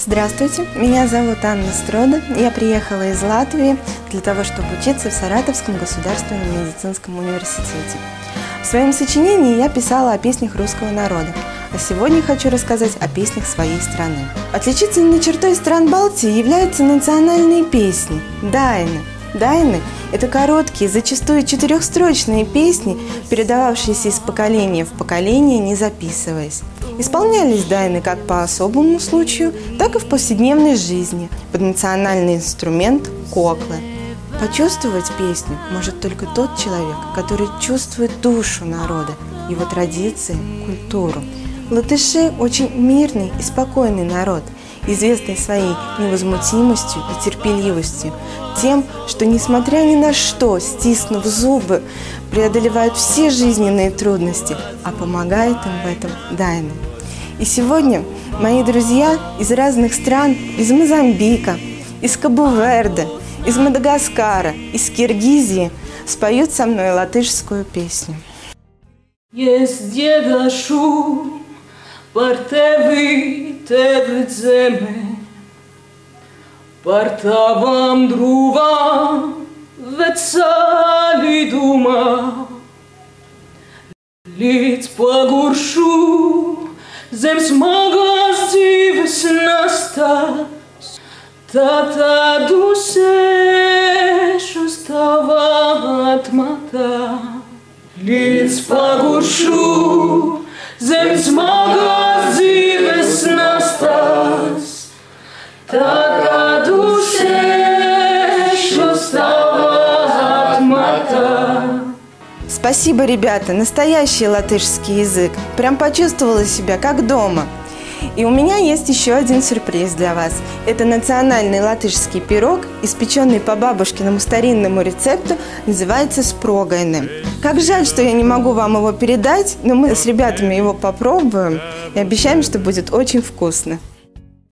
Здравствуйте, меня зовут Анна Строда. Я приехала из Латвии для того, чтобы учиться в Саратовском государственном медицинском университете. В своем сочинении я писала о песнях русского народа, а сегодня хочу рассказать о песнях своей страны. Отличительной чертой стран Балтии являются национальные песни – дайны. Дайны – это короткие, зачастую четырехстрочные песни, передававшиеся из поколения в поколение, не записываясь. Исполнялись дайны как по особому случаю, так и в повседневной жизни, под национальный инструмент – коклы. Почувствовать песню может только тот человек, который чувствует душу народа, его традиции, культуру. Латыши – очень мирный и спокойный народ, известный своей невозмутимостью и терпеливостью, тем, что, несмотря ни на что, стиснув зубы, преодолевают все жизненные трудности, а помогает им в этом дайны. И сегодня мои друзья из разных стран, из Мозамбика, из Кабо-Верде, из Мадагаскара, из Киргизии споют со мной латышскую песню. Par tevi dzeme, par tavam drūvām vecāļi domā. Līdz paguršu zem smagās dzīves nastas, tad dusēšu tavā atmatā. Līdz paguršu zem smagās dzīves nastas, tad usēšu tavā atmatā. Спасибо, ребята! Настоящий латышский язык. Прям почувствовала себя как дома. И у меня есть еще один сюрприз для вас. Это национальный латышский пирог, испеченный по бабушкиному старинному рецепту, называется спрогайны. Как жаль, что я не могу вам его передать, но мы с ребятами его попробуем и обещаем, что будет очень вкусно.